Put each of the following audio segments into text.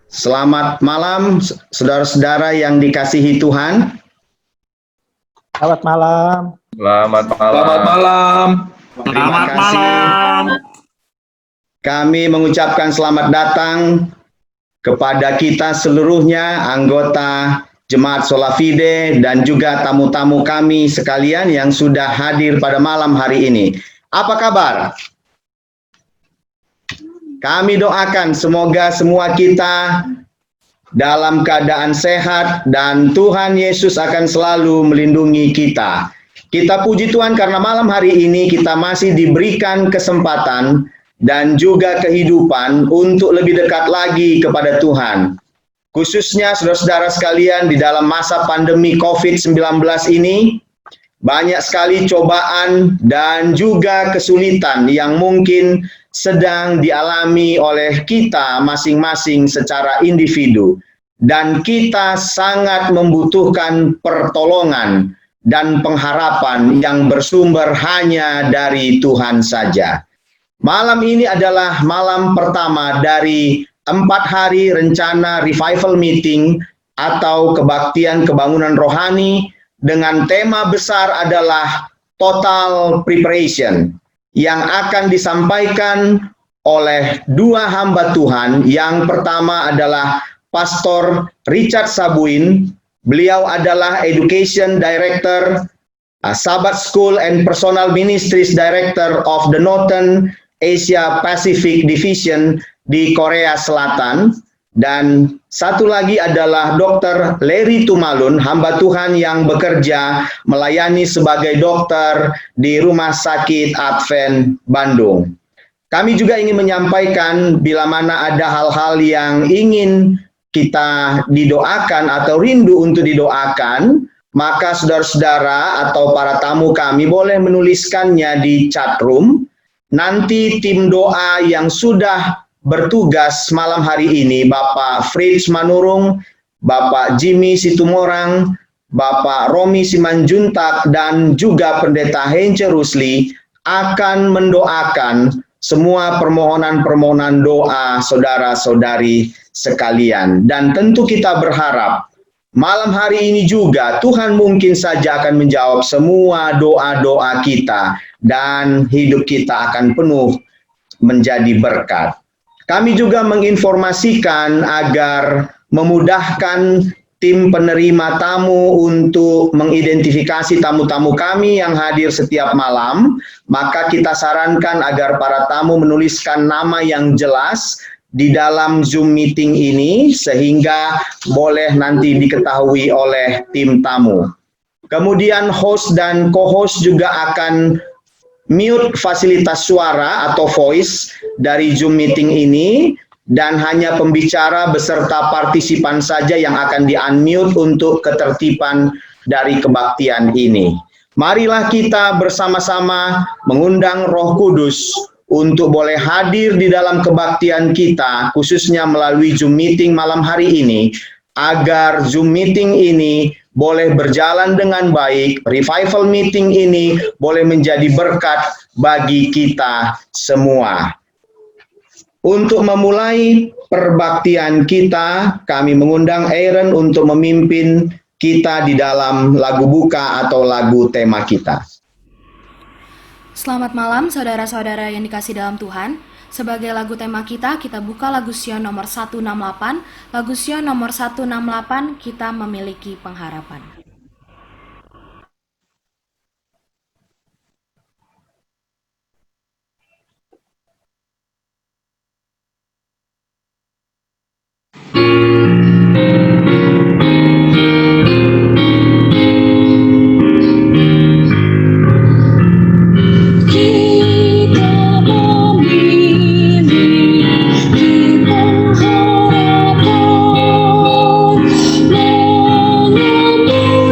Selamat malam, saudara-saudara yang dikasihi Tuhan. Selamat malam. Selamat malam. Selamat malam. Terima kasih. Kami mengucapkan selamat datang kepada kita seluruhnya, anggota Jemaat Sola Fide dan juga tamu-tamu kami sekalian yang sudah hadir pada malam hari ini. Apa kabar? Kami doakan semoga semua kita dalam keadaan sehat dan Tuhan Yesus akan selalu melindungi kita. Kita puji Tuhan karena malam hari ini kita masih diberikan kesempatan dan juga kehidupan untuk lebih dekat lagi kepada Tuhan. Khususnya saudara-saudara sekalian di dalam masa pandemi COVID-19 ini, banyak sekali cobaan dan juga kesulitan yang mungkin sedang dialami oleh kita masing-masing secara individu. Dan kita sangat membutuhkan pertolongan dan pengharapan yang bersumber hanya dari Tuhan saja. Malam ini adalah malam pertama dari 4 hari rencana revival meeting atau kebaktian kebangunan rohani dengan tema besar adalah total preparation yang akan disampaikan oleh 2 hamba Tuhan. Yang pertama adalah Pastor Richard Sabuin. Beliau adalah Education Director, Sabbath School and Personal Ministries Director of the Northern Asia Pacific Division di Korea Selatan. Dan satu lagi adalah Dr. Larry Tumalun, hamba Tuhan yang bekerja melayani sebagai dokter di Rumah Sakit Advent Bandung. Kami juga ingin menyampaikan bila mana ada hal-hal yang ingin kita didoakan atau rindu untuk didoakan, maka saudara-saudara atau para tamu kami boleh menuliskannya di chat room. Nanti tim doa yang sudah bertugas malam hari ini, Bapak Fritz Manurung, Bapak Jimmy Situmorang, Bapak Romi Simanjuntak, dan juga Pendeta Hence Rusli akan mendoakan semua permohonan-permohonan doa saudara-saudari sekalian. Dan tentu kita berharap malam hari ini juga Tuhan mungkin saja akan menjawab semua doa-doa kita dan hidup kita akan penuh menjadi berkat. Kami juga menginformasikan agar memudahkan tim penerima tamu untuk mengidentifikasi tamu-tamu kami yang hadir setiap malam, maka kita sarankan agar para tamu menuliskan nama yang jelas di dalam Zoom meeting ini sehingga boleh nanti diketahui oleh tim tamu. Kemudian host dan co-host juga akan mute fasilitas suara atau voice dari Zoom meeting ini dan hanya pembicara beserta partisipan saja yang akan di-unmute untuk ketertiban dari kebaktian ini. Marilah kita bersama-sama mengundang Roh Kudus untuk boleh hadir di dalam kebaktian kita, khususnya melalui Zoom meeting malam hari ini, agar Zoom meeting ini boleh berjalan dengan baik, revival meeting ini boleh menjadi berkat bagi kita semua. Untuk memulai perbaktian kita, kami mengundang Aaron untuk memimpin kita di dalam lagu buka atau lagu tema kita. Selamat malam saudara-saudara yang dikasih dalam Tuhan. Sebagai lagu tema kita buka lagu Sion nomor 168. Lagu Sion nomor 168, kita memiliki pengharapan. Pengharapan mengenai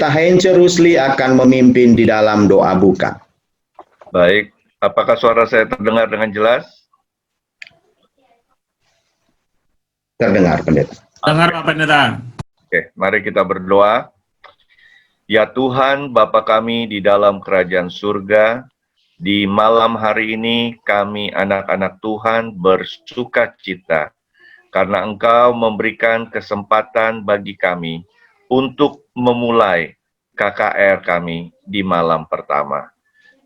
Pendeta Heinze Rusli akan memimpin di dalam doa buka. Baik, apakah suara saya terdengar dengan jelas? Terdengar, Pendeta. Dengar Pak Pendeta. Oke, mari kita berdoa. Ya Tuhan, Bapa kami di dalam kerajaan surga, di malam hari ini kami anak-anak Tuhan bersuka cita karena Engkau memberikan kesempatan bagi kami untuk memulai KKR kami di malam pertama.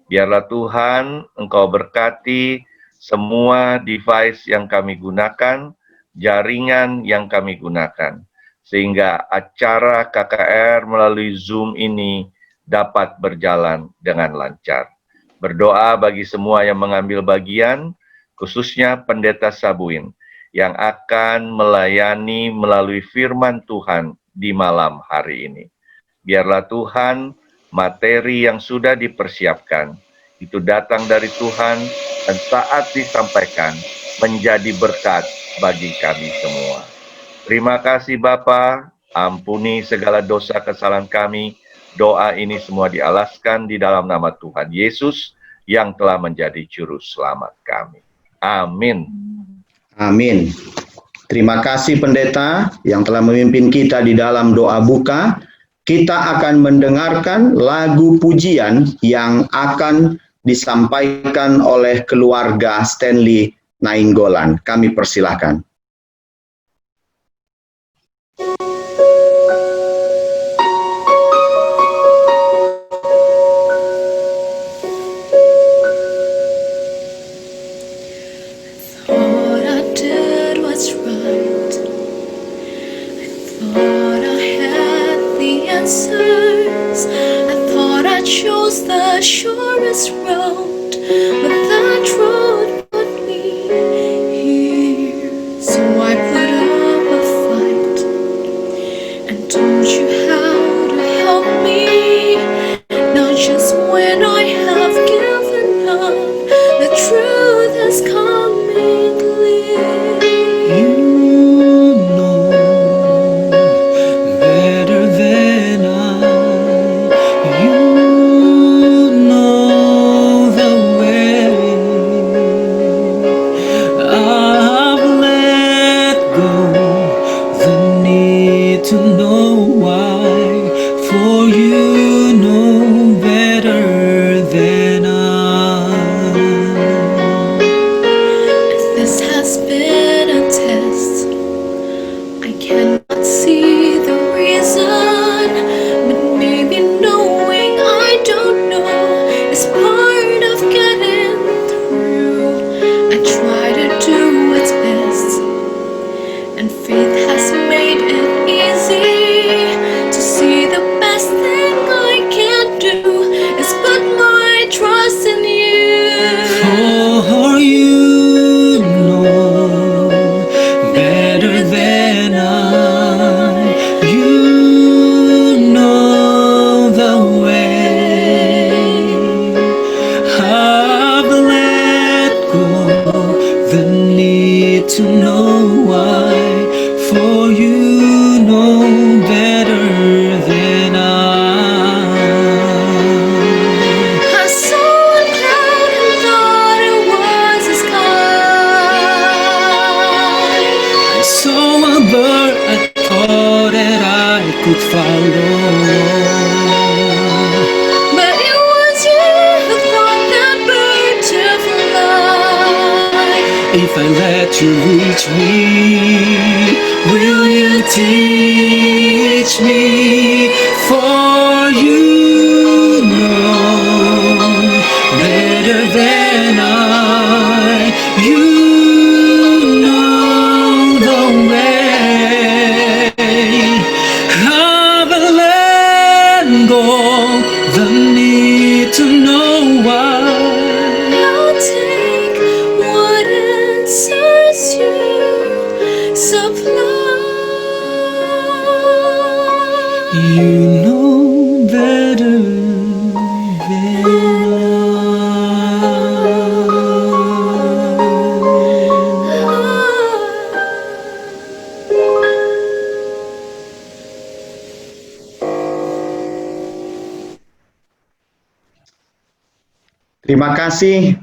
Biarlah Tuhan Engkau berkati semua device yang kami gunakan, jaringan yang kami gunakan, sehingga acara KKR melalui Zoom ini dapat berjalan dengan lancar. Berdoa bagi semua yang mengambil bagian, khususnya Pendeta Sabuin, yang akan melayani melalui firman Tuhan di malam hari ini. Biarlah Tuhan, materi yang sudah dipersiapkan, itu datang dari Tuhan, dan saat disampaikan, menjadi berkat bagi kami semua. Terima kasih Bapa, ampuni segala dosa kesalahan kami. Doa ini semua dialaskan di dalam nama Tuhan Yesus yang telah menjadi juru selamat kami. Amin. Amin. Terima kasih Pendeta yang telah memimpin kita di dalam doa buka. Kita akan mendengarkan lagu pujian yang akan disampaikan oleh keluarga Stanley Nainggolan. Kami persilahkan. Thought I did what's right. I thought I had the answers. I thought I chose the surest road, but that road put me here. So I put up a fight and told you how to help me. Now just when I have given up, the truth has come in clear. You know better than I. You know the way. I've let go the need to know why. For you know better than I. If this has been a test, I cannot see the reason, but maybe knowing I don't know is part of getting through. I try to do what's best, and faith has made it easy to see the best thing I can do is put my trust in you. For you know better than I. You know the way. I've let go the need to know why. For you know better than I. I saw a cloud and thought it was the sky. I saw a bird, I thought that I could follow. But it was you who thought that bird to fly. If I let you reach me, will you teach me? For you know better than I. You know the way. I've let go the need to know why. I'll take what answers you supply. You know better Terima kasih.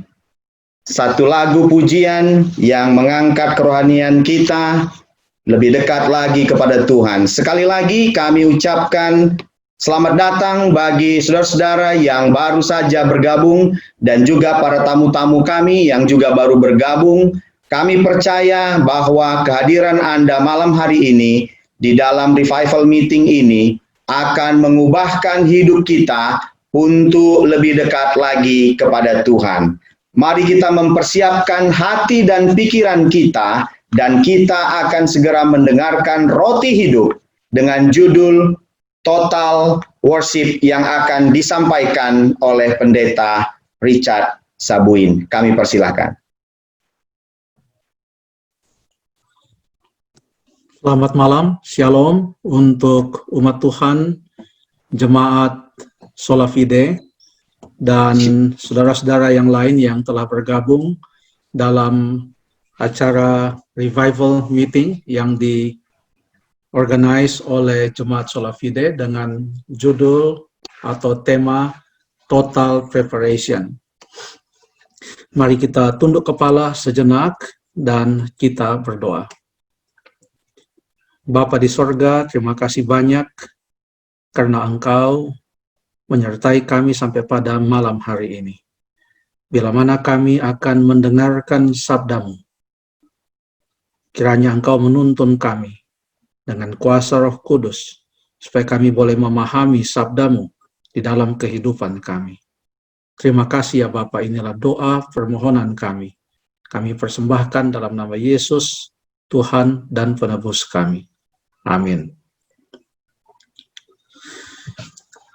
Satu lagu pujian yang mengangkat kerohanian kita lebih dekat lagi kepada Tuhan. Sekali lagi kami ucapkan selamat datang bagi saudara-saudara yang baru saja bergabung dan juga para tamu-tamu kami yang juga baru bergabung. Kami percaya bahwa kehadiran Anda malam hari ini di dalam revival meeting ini akan mengubahkan hidup kita untuk lebih dekat lagi kepada Tuhan. Mari kita mempersiapkan hati dan pikiran kita, dan kita akan segera mendengarkan roti hidup dengan judul Total Worship yang akan disampaikan oleh Pendeta Richard Sabuin. Kami persilahkan. Selamat malam, Shalom untuk umat Tuhan, Jemaat Sola Fide, dan saudara-saudara yang lain yang telah bergabung dalam acara revival meeting yang diorganize oleh Jemaat Sola Fide dengan judul atau tema Total Preparation. Mari kita tunduk kepala sejenak dan kita berdoa. Bapa di sorga, terima kasih banyak karena Engkau menyertai kami sampai pada malam hari ini. Bila mana kami akan mendengarkan sabda-Mu, kiranya Engkau menuntun kami dengan kuasa Roh Kudus, supaya kami boleh memahami sabda-Mu di dalam kehidupan kami. Terima kasih ya Bapa, inilah doa permohonan kami. Kami persembahkan dalam nama Yesus, Tuhan dan Penebus kami. Amin.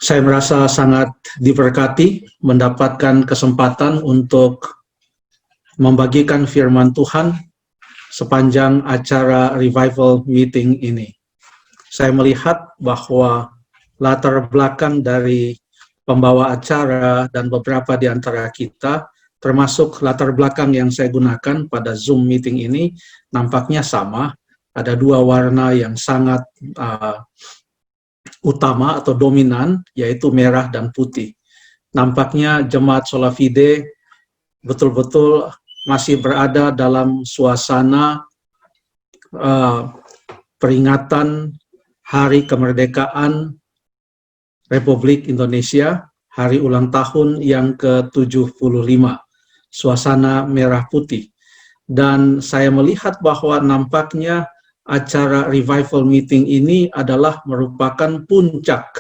Saya merasa sangat diberkati mendapatkan kesempatan untuk membagikan firman Tuhan sepanjang acara revival meeting ini. Saya melihat bahwa latar belakang dari pembawa acara dan beberapa di antara kita, termasuk latar belakang yang saya gunakan pada Zoom meeting ini, nampaknya sama. Ada dua warna yang sangat utama atau dominan, yaitu merah dan putih. Nampaknya Jemaat Sola Fide betul-betul masih berada dalam suasana peringatan Hari Kemerdekaan Republik Indonesia, hari ulang tahun yang ke-75, suasana merah putih. Dan saya melihat bahwa nampaknya acara revival meeting ini adalah merupakan puncak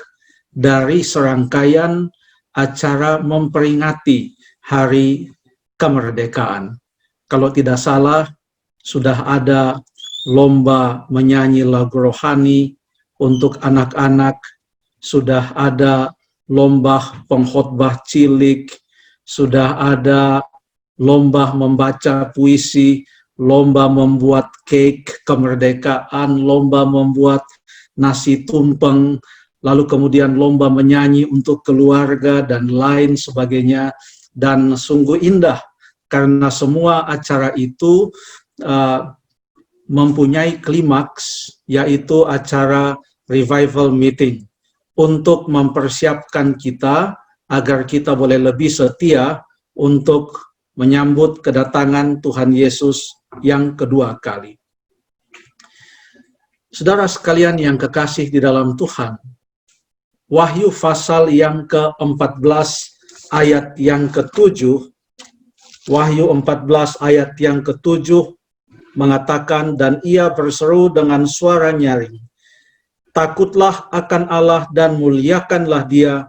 dari serangkaian acara memperingati Hari Kemerdekaan. Kalau tidak salah, sudah ada lomba menyanyi lagu rohani untuk anak-anak, sudah ada lomba pengkhotbah cilik, sudah ada lomba membaca puisi, lomba membuat cake kemerdekaan, lomba membuat nasi tumpeng, lalu kemudian lomba menyanyi untuk keluarga dan lain sebagainya. Dan sungguh indah karena semua acara itu mempunyai klimaks, yaitu acara revival meeting, untuk mempersiapkan kita agar kita boleh lebih setia untuk menyambut kedatangan Tuhan Yesus yang kedua kali. Saudara sekalian yang kekasih di dalam Tuhan, Wahyu pasal yang ke-14 ayat yang ke-7, Wahyu 14 ayat yang ke-7 mengatakan, dan ia berseru dengan suara nyaring, takutlah akan Allah dan muliakanlah Dia,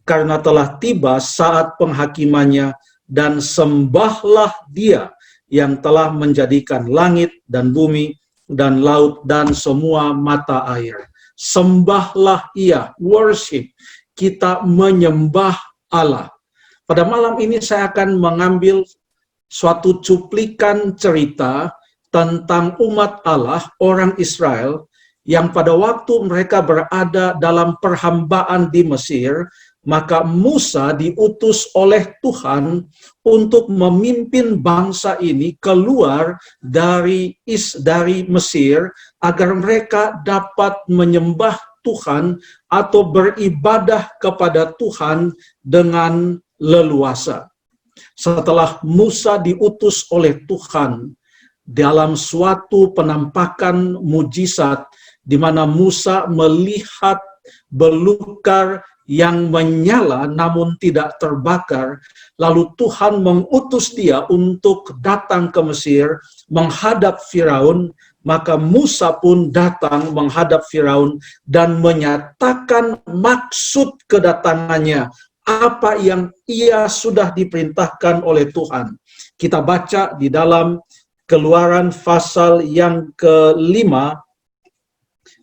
karena telah tiba saat penghakimannya, dan sembahlah Dia yang telah menjadikan langit dan bumi dan laut dan semua mata air. Sembahlah Ia, worship. Kita menyembah Allah. Pada malam ini saya akan mengambil suatu cuplikan cerita tentang umat Allah, orang Israel, yang pada waktu mereka berada dalam perhambaan di Mesir, maka Musa diutus oleh Tuhan untuk memimpin bangsa ini keluar dari Mesir agar mereka dapat menyembah Tuhan atau beribadah kepada Tuhan dengan leluasa. setelah Musa diutus oleh Tuhan dalam suatu penampakan mujizat di mana Musa melihat belukar yang menyala namun tidak terbakar, lalu Tuhan mengutus dia untuk datang ke Mesir menghadap Firaun, maka Musa pun datang menghadap Firaun dan menyatakan maksud kedatangannya, apa yang ia sudah diperintahkan oleh Tuhan. Kita baca di dalam Keluaran pasal yang ke-5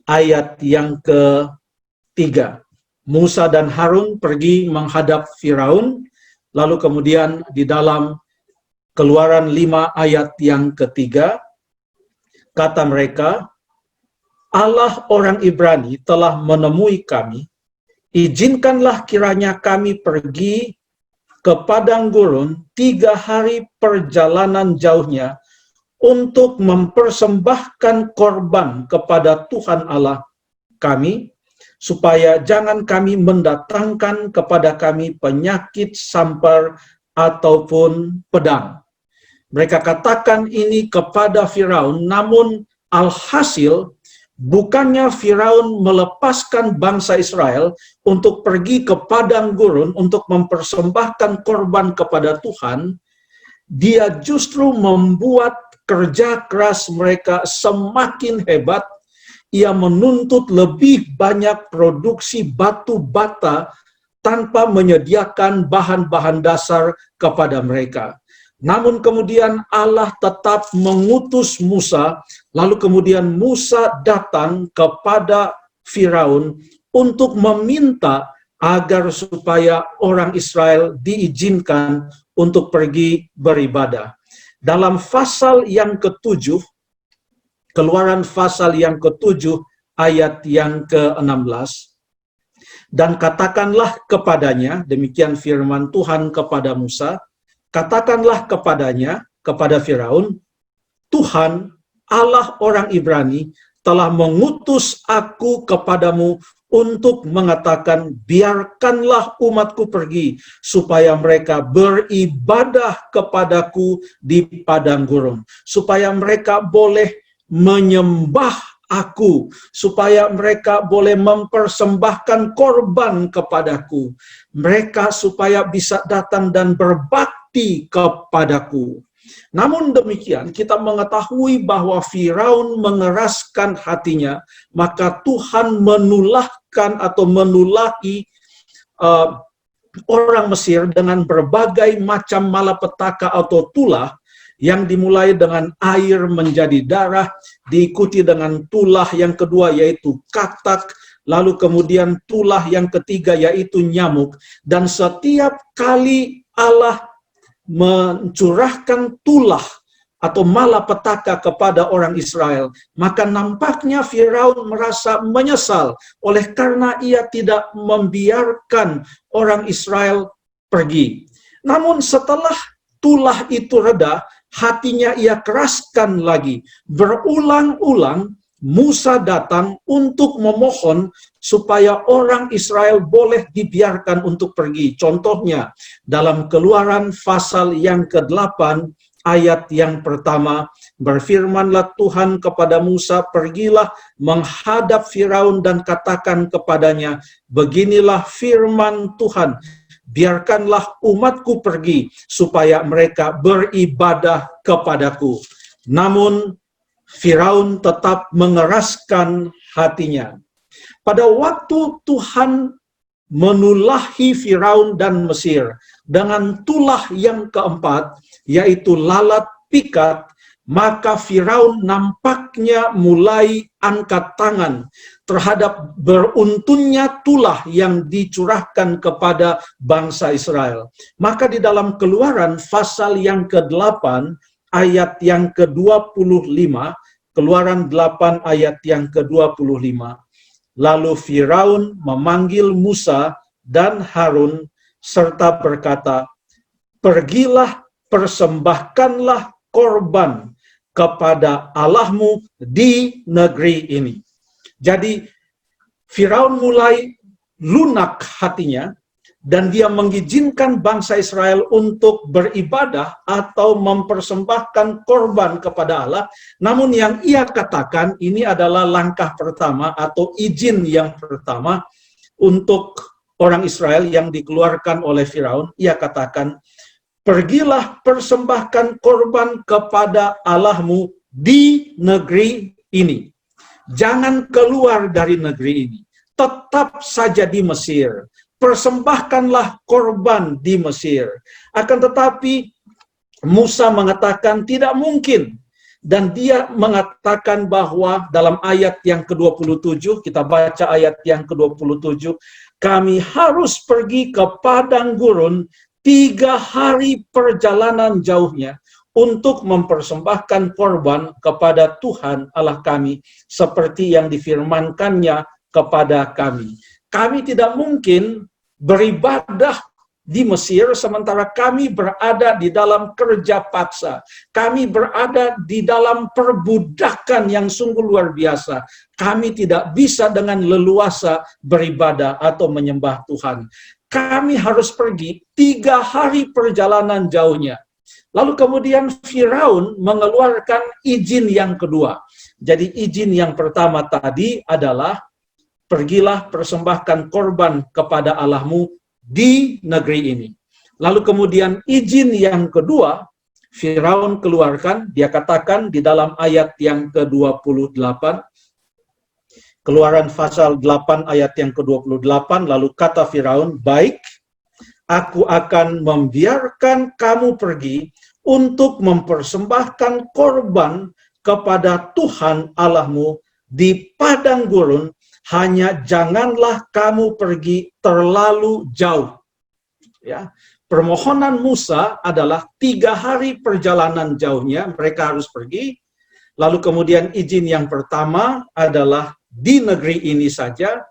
ayat yang ke-3. Musa dan Harun pergi menghadap Firaun, lalu kemudian di dalam Keluaran 5 ayat yang ke-3, kata mereka, Allah orang Ibrani telah menemui kami, izinkanlah kiranya kami pergi ke padang gurun 3 hari perjalanan jauhnya untuk mempersembahkan korban kepada Tuhan Allah kami, supaya jangan kami mendatangkan kepada kami penyakit sampar ataupun pedang. Mereka katakan ini kepada Firaun, namun alhasil bukannya Firaun melepaskan bangsa Israel untuk pergi ke padang gurun untuk mempersembahkan korban kepada Tuhan, dia justru membuat kerja keras mereka semakin hebat. Ia menuntut lebih banyak produksi batu bata tanpa menyediakan bahan-bahan dasar kepada mereka. Namun kemudian Allah tetap mengutus Musa, lalu kemudian Musa datang kepada Firaun untuk meminta agar supaya orang Israel diizinkan untuk pergi beribadah. Dalam pasal yang ke-7, Keluaran pasal yang ke-7 ayat yang ke-16, dan katakanlah kepadanya, demikian firman Tuhan kepada Musa, katakanlah kepadanya, kepada Firaun, Tuhan Allah orang Ibrani telah mengutus aku kepadamu untuk mengatakan, biarkanlah umatku pergi supaya mereka beribadah kepadaku di padang gurun, supaya mereka boleh menyembah aku, supaya mereka boleh mempersembahkan korban kepadaku, mereka supaya bisa datang dan berbakti kepadaku. Namun demikian, kita mengetahui bahwa Firaun mengeraskan hatinya, maka Tuhan menulahkan atau menulahi orang Mesir dengan berbagai macam malapetaka atau tulah, yang dimulai dengan air menjadi darah, diikuti dengan tulah yang kedua yaitu katak, lalu kemudian tulah yang ketiga yaitu nyamuk. Dan setiap kali Allah mencurahkan tulah atau malapetaka kepada orang Israel, maka nampaknya Firaun merasa menyesal oleh karena ia tidak membiarkan orang Israel pergi. Namun setelah tulah itu reda, hatinya ia keraskan lagi. Berulang-ulang Musa datang untuk memohon supaya orang Israel boleh dibiarkan untuk pergi. Contohnya dalam Keluaran pasal yang ke-8 ayat yang pertama, berfirmanlah Tuhan kepada Musa, pergilah menghadap Firaun dan katakan kepadanya, beginilah firman Tuhan, biarkanlah umatku pergi supaya mereka beribadah kepadaku. Namun Firaun tetap mengeraskan hatinya. Pada waktu Tuhan menulahi Firaun dan Mesir dengan tulah yang keempat, yaitu lalat pikat, maka Firaun nampaknya mulai angkat tangan terhadap beruntunnya tulah yang dicurahkan kepada bangsa Israel. Maka di dalam Keluaran pasal yang ke-8 ayat yang ke-25, Keluaran 8 ayat yang ke-25, lalu Firaun memanggil Musa dan Harun serta berkata, pergilah, persembahkanlah korban kepada Allahmu di negeri ini. Jadi Firaun mulai lunak hatinya dan dia mengizinkan bangsa Israel untuk beribadah atau mempersembahkan korban kepada Allah. Namun yang ia katakan ini adalah langkah pertama atau izin yang pertama untuk orang Israel yang dikeluarkan oleh Firaun. Ia katakan, pergilah persembahkan korban kepada Allahmu di negeri ini. Jangan keluar dari negeri ini. Tetap saja di Mesir. Persembahkanlah korban di Mesir. Akan tetapi Musa mengatakan tidak mungkin. Dan dia mengatakan bahwa dalam ayat yang ke-27, kita baca ayat yang ke-27, kami harus pergi ke padang gurun 3 hari perjalanan jauhnya untuk mempersembahkan korban kepada Tuhan Allah kami seperti yang difirmankannya kepada kami. Kami tidak mungkin beribadah di Mesir sementara kami berada di dalam kerja paksa. Kami berada di dalam perbudakan yang sungguh luar biasa. Kami tidak bisa dengan leluasa beribadah atau menyembah Tuhan. Kami harus pergi 3 hari perjalanan jauhnya. Lalu kemudian Firaun mengeluarkan izin yang kedua. Jadi izin yang pertama tadi adalah pergilah persembahkan korban kepada Allahmu di negeri ini. Lalu kemudian izin yang kedua, Firaun keluarkan, dia katakan di dalam ayat yang ke-28, Keluaran pasal 8 ayat yang ke-28, lalu kata Firaun, baik, aku akan membiarkan kamu pergi untuk mempersembahkan korban kepada Tuhan Allahmu di padang gurun, hanya janganlah kamu pergi terlalu jauh. Ya, permohonan Musa adalah 3 hari perjalanan jauhnya, mereka harus pergi. Lalu kemudian izin yang pertama adalah di negeri ini saja.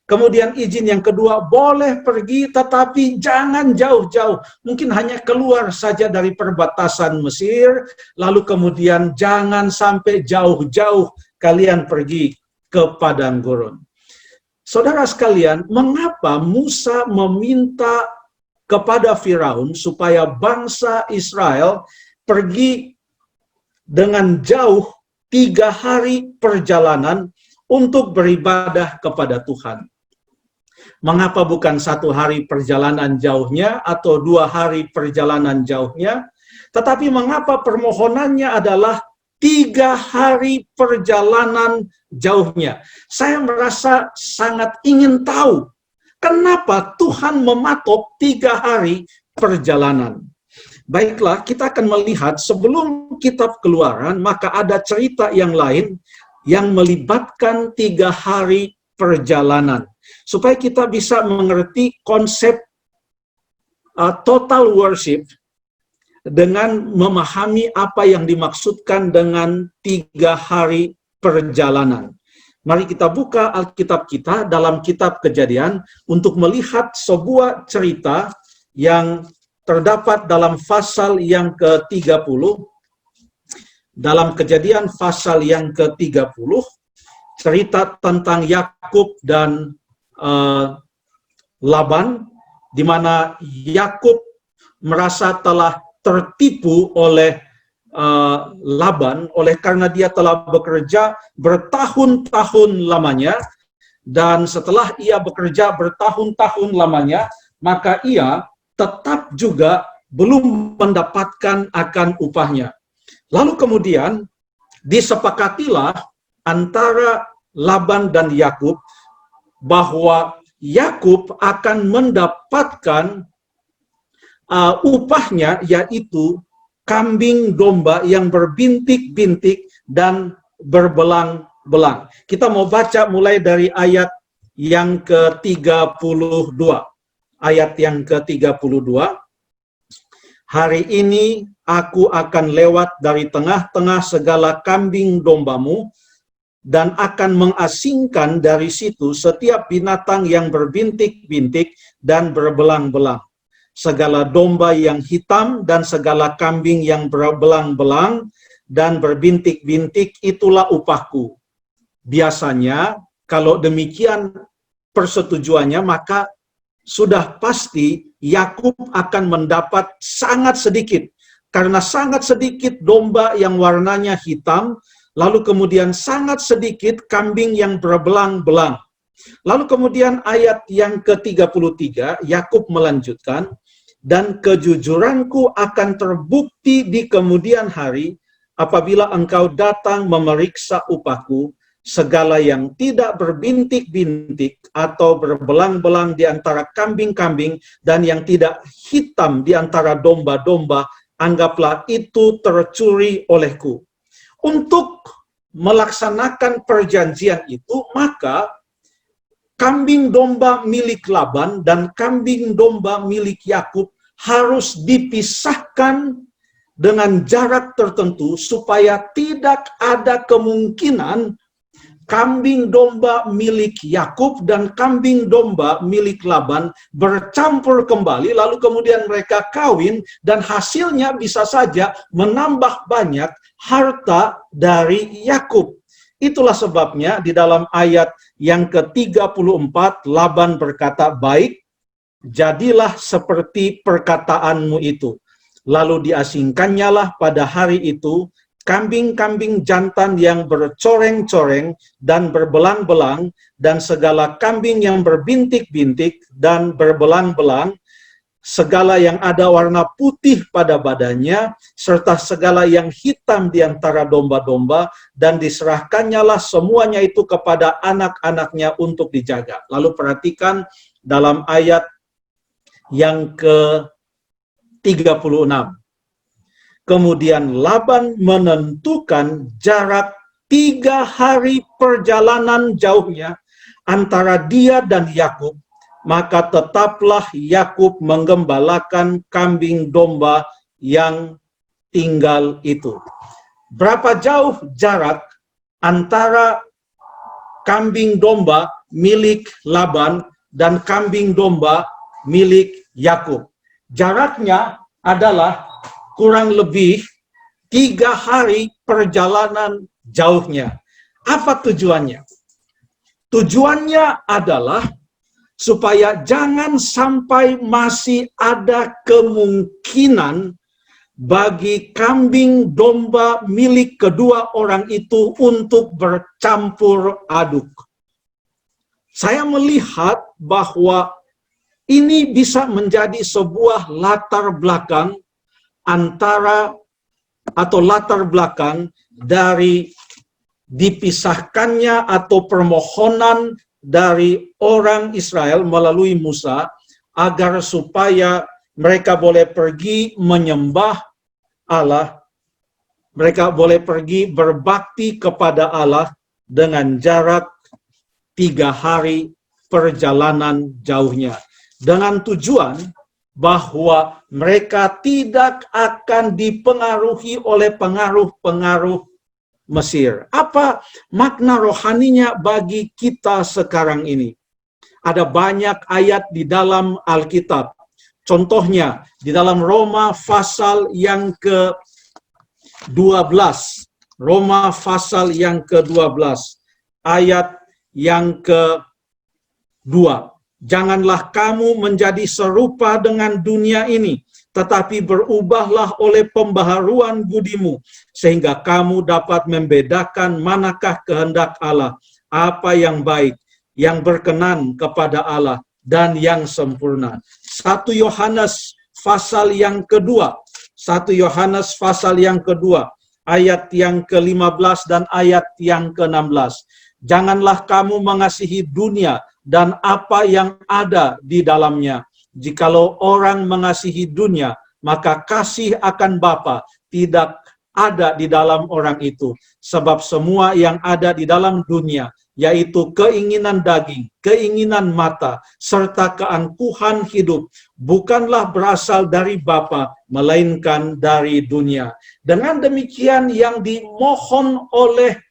Kemudian izin yang kedua, boleh pergi tetapi jangan jauh-jauh. Mungkin hanya keluar saja dari perbatasan Mesir, lalu kemudian jangan sampai jauh-jauh kalian pergi ke padang gurun. Saudara sekalian, mengapa Musa meminta kepada Firaun supaya bangsa Israel pergi dengan jauh 3 hari perjalanan untuk beribadah kepada Tuhan? Mengapa bukan 1 hari perjalanan jauhnya atau 2 hari perjalanan jauhnya? Tetapi mengapa permohonannya adalah 3 hari perjalanan jauhnya? Saya merasa sangat ingin tahu kenapa Tuhan mematok 3 hari perjalanan. Baiklah, kita akan melihat sebelum kitab Keluaran, maka ada cerita yang lain yang melibatkan 3 hari perjalanan. Supaya kita bisa mengerti konsep total worship dengan memahami apa yang dimaksudkan dengan 3 hari perjalanan. Mari kita buka Alkitab kita dalam kitab Kejadian untuk melihat sebuah cerita yang terdapat dalam pasal yang ke-30. Dalam Kejadian pasal yang ke-30, cerita tentang Yakub dan Laban, di mana Yakub merasa telah tertipu oleh Laban oleh karena dia telah bekerja bertahun-tahun lamanya, dan setelah ia bekerja bertahun-tahun lamanya, maka ia tetap juga belum mendapatkan akan upahnya. Lalu kemudian disepakatilah antara Laban dan Yakub bahwa Yakub akan mendapatkan upahnya, yaitu kambing domba yang berbintik-bintik dan berbelang-belang. Kita mau baca mulai dari ayat yang ke-32. Ayat yang ke-32. Hari ini aku akan lewat dari tengah-tengah segala kambing dombamu dan akan mengasingkan dari situ setiap binatang yang berbintik-bintik dan berbelang-belang. Segala domba yang hitam dan segala kambing yang berbelang-belang dan berbintik-bintik, itulah upahku. Biasanya kalau demikian persetujuannya, maka sudah pasti Yakub akan mendapat sangat sedikit, karena sangat sedikit domba yang warnanya hitam, lalu kemudian sangat sedikit kambing yang berbelang-belang. Lalu kemudian ayat yang ke-33, Yakub melanjutkan, dan kejujuranku akan terbukti di kemudian hari apabila engkau datang memeriksa upahku, segala yang tidak berbintik-bintik atau berbelang-belang di antara kambing-kambing dan yang tidak hitam di antara domba-domba, anggaplah itu tercuri olehku. Untuk melaksanakan perjanjian itu, maka kambing domba milik Laban dan kambing domba milik Yakub harus dipisahkan dengan jarak tertentu supaya tidak ada kemungkinan kambing domba milik Yakub dan kambing domba milik Laban bercampur kembali, lalu kemudian mereka kawin, dan hasilnya bisa saja menambah banyak harta dari Yakub. Itulah sebabnya di dalam ayat yang ke-34, Laban berkata, baik, jadilah seperti perkataanmu itu. Lalu diasingkannya lah pada hari itu kambing-kambing jantan yang bercoreng-coreng dan berbelang-belang, dan segala kambing yang berbintik-bintik dan berbelang-belang, segala yang ada warna putih pada badannya, serta segala yang hitam di antara domba-domba, dan diserahkannya lah semuanya itu kepada anak-anaknya untuk dijaga. Lalu perhatikan dalam ayat yang ke-36. Kemudian Laban menentukan jarak 3 hari perjalanan jauhnya antara dia dan Yakub, maka tetaplah Yakub menggembalakan kambing domba yang tinggal itu. Berapa jauh jarak antara kambing domba milik Laban dan kambing domba milik Yakub? Jaraknya adalah kurang lebih 3 hari perjalanan jauhnya. Apa tujuannya? Tujuannya adalah supaya jangan sampai masih ada kemungkinan bagi kambing domba milik kedua orang itu untuk bercampur aduk. Saya melihat bahwa ini bisa menjadi sebuah latar belakang latar belakang dari dipisahkannya atau permohonan dari orang Israel melalui Musa agar supaya mereka boleh pergi menyembah Allah, mereka boleh pergi berbakti kepada Allah dengan jarak 3 hari perjalanan jauhnya, dengan tujuan bahwa mereka tidak akan dipengaruhi oleh pengaruh-pengaruh Mesir. Apa makna rohaninya bagi kita sekarang ini? Ada banyak ayat di dalam Alkitab. Contohnya, di dalam Roma pasal yang ke-12. Roma pasal yang ke-12. Ayat yang ke-2. Janganlah kamu menjadi serupa dengan dunia ini, tetapi berubahlah oleh pembaharuan budimu, sehingga kamu dapat membedakan manakah kehendak Allah, apa yang baik, yang berkenan kepada Allah, dan yang sempurna. 1 Yohanes pasal yang kedua, 1 Yohanes pasal yang kedua, ayat yang ke-15 dan ayat yang ke-16. Janganlah kamu mengasihi dunia dan apa yang ada di dalamnya. Jikalau orang mengasihi dunia, maka kasih akan Bapa tidak ada di dalam orang itu. Sebab semua yang ada di dalam dunia, yaitu keinginan daging, keinginan mata, serta keangkuhan hidup, bukanlah berasal dari Bapa, melainkan dari dunia. Dengan demikian yang dimohon oleh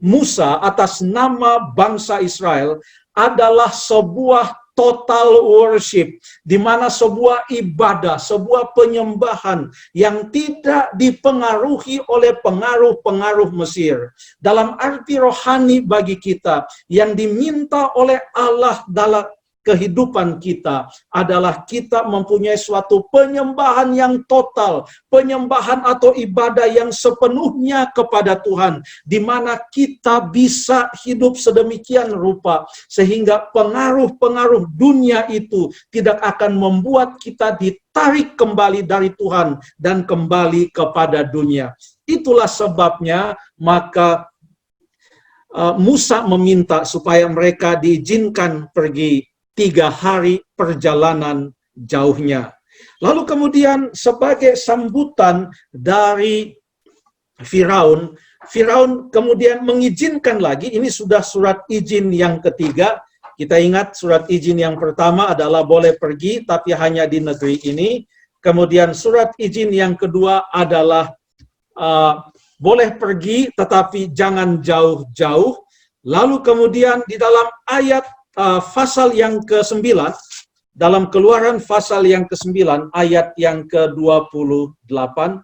Musa atas nama bangsa Israel adalah sebuah total worship, di mana sebuah ibadah, sebuah penyembahan yang tidak dipengaruhi oleh pengaruh-pengaruh Mesir. Dalam arti rohani bagi kita, yang diminta oleh Allah kehidupan kita adalah kita mempunyai suatu penyembahan yang total, penyembahan atau ibadah yang sepenuhnya kepada Tuhan, di mana kita bisa hidup sedemikian rupa sehingga pengaruh-pengaruh dunia itu tidak akan membuat kita ditarik kembali dari Tuhan dan kembali kepada dunia. Itulah sebabnya maka Musa meminta supaya mereka diizinkan pergi 3 hari perjalanan jauhnya. Lalu kemudian sebagai sambutan dari Firaun, Firaun kemudian mengizinkan lagi, ini sudah surat izin yang ketiga. Kita ingat surat izin yang pertama adalah boleh pergi tapi hanya di negeri ini. Kemudian surat izin yang kedua adalah boleh pergi tetapi jangan jauh-jauh. Lalu kemudian di dalam ayat pasal yang ke-9, dalam Keluaran pasal yang ke-9 ayat yang ke-28,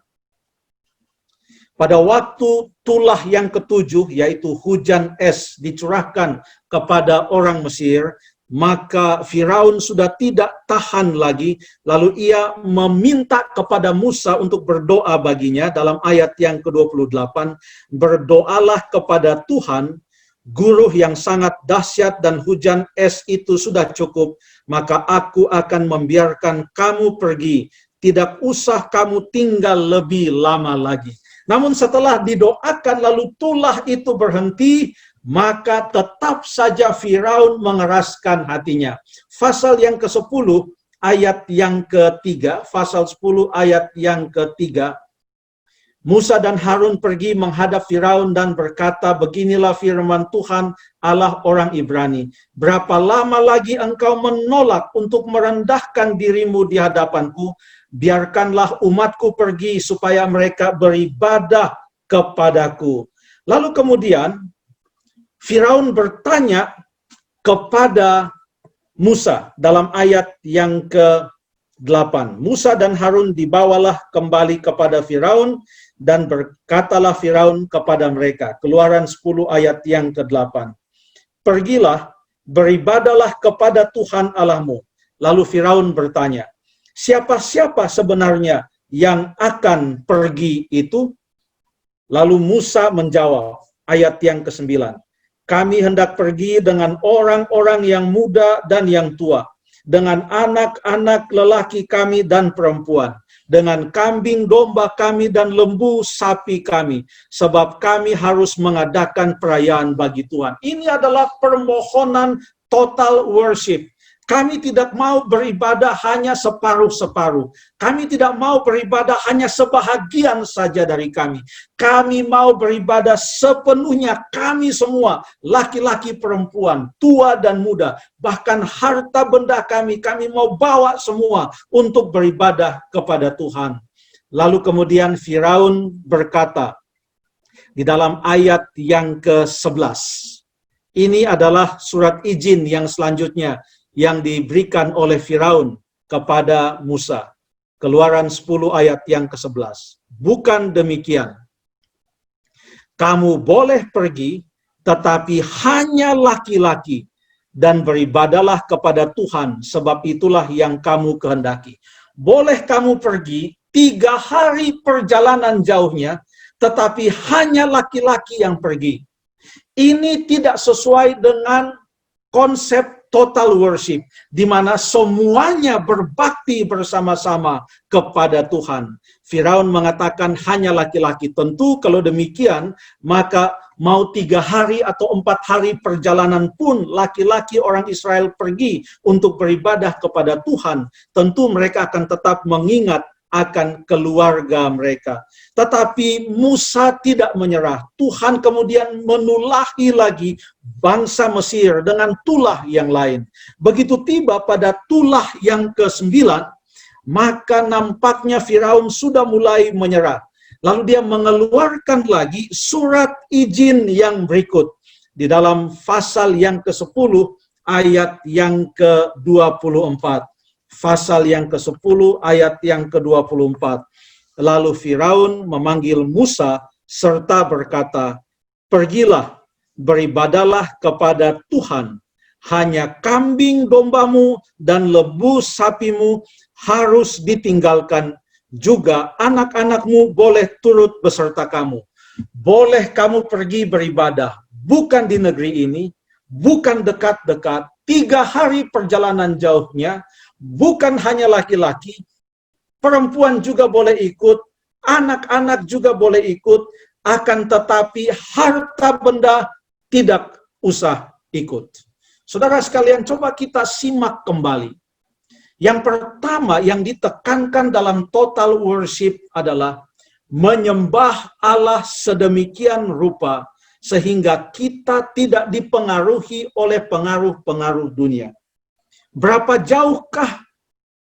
pada waktu tulah yang ke-7 yaitu hujan es dicurahkan kepada orang Mesir, maka Firaun sudah tidak tahan lagi, lalu ia meminta kepada Musa untuk berdoa baginya. Dalam ayat yang ke-28, berdoalah kepada Tuhan, guruh yang sangat dahsyat dan hujan es itu sudah cukup, maka aku akan membiarkan kamu pergi, tidak usah kamu tinggal lebih lama lagi. Namun setelah didoakan lalu tulah itu berhenti, maka tetap saja Firaun mengeraskan hatinya. Pasal yang ke-10 ayat yang ke-3, pasal 10 ayat yang ke-3, Musa dan Harun pergi menghadap Firaun dan berkata, beginilah firman Tuhan Allah orang Ibrani, berapa lama lagi engkau menolak untuk merendahkan dirimu di hadapanku? Biarkanlah umatku pergi supaya mereka beribadah kepadaku. Lalu kemudian Firaun bertanya kepada Musa dalam ayat yang ke-8. Musa dan Harun dibawalah kembali kepada Firaun dan berkatalah Firaun kepada mereka. Keluaran 10 ayat yang ke-8. Pergilah, beribadahlah kepada Tuhan Allahmu. Lalu Firaun bertanya, siapa-siapa sebenarnya yang akan pergi itu? Lalu Musa menjawab, ayat yang ke-9. Kami hendak pergi dengan orang-orang yang muda dan yang tua, dengan anak-anak lelaki kami dan perempuan, dengan kambing domba kami dan lembu sapi kami, sebab kami harus mengadakan perayaan bagi Tuhan. Ini adalah permohonan total worship. Kami tidak mau beribadah hanya separuh-separuh. Kami tidak mau beribadah hanya sebahagian saja dari kami. Kami mau beribadah sepenuhnya, kami semua, laki-laki, perempuan, tua dan muda. Bahkan harta benda kami mau bawa semua untuk beribadah kepada Tuhan. Lalu kemudian Firaun berkata, di dalam ayat yang ke-11. Ini adalah surat izin yang selanjutnya yang diberikan oleh Firaun kepada Musa. Keluaran 10 ayat yang ke-11. Bukan demikian. Kamu boleh pergi, tetapi hanya laki-laki, dan beribadalah kepada Tuhan, sebab itulah yang kamu kehendaki. Boleh kamu pergi 3 hari perjalanan jauhnya, tetapi hanya laki-laki yang pergi. Ini tidak sesuai dengan konsep total worship, di mana semuanya berbakti bersama-sama kepada Tuhan. Firaun mengatakan hanya laki-laki. Tentu kalau demikian, maka mau 3 hari atau 4 hari perjalanan pun laki-laki orang Israel pergi untuk beribadah kepada Tuhan, tentu mereka akan tetap mengingat akan keluarga mereka. Tetapi Musa tidak menyerah. Tuhan kemudian menulahi lagi bangsa Mesir dengan tulah yang lain. Begitu tiba pada tulah yang ke-9, maka nampaknya Firaun sudah mulai menyerah. Lalu dia mengeluarkan lagi surat izin yang berikut. Di dalam pasal yang ke-10 ayat yang ke-24. Pasal yang ke-10 ayat yang ke-24. Lalu Firaun memanggil Musa serta berkata, pergilah, beribadalah kepada Tuhan. hanya kambing dombamu dan lembu sapimu harus ditinggalkan. Juga anak-anakmu boleh turut beserta kamu. Boleh kamu pergi beribadah, bukan di negeri ini, bukan dekat-dekat, 3 hari perjalanan jauhnya, bukan hanya laki-laki, perempuan juga boleh ikut, anak-anak juga boleh ikut, akan tetapi harta benda tidak usah ikut. Saudara sekalian, coba kita simak kembali. Yang pertama yang ditekankan dalam total worship adalah menyembah Allah sedemikian rupa sehingga kita tidak dipengaruhi oleh pengaruh-pengaruh dunia. Berapa jauhkah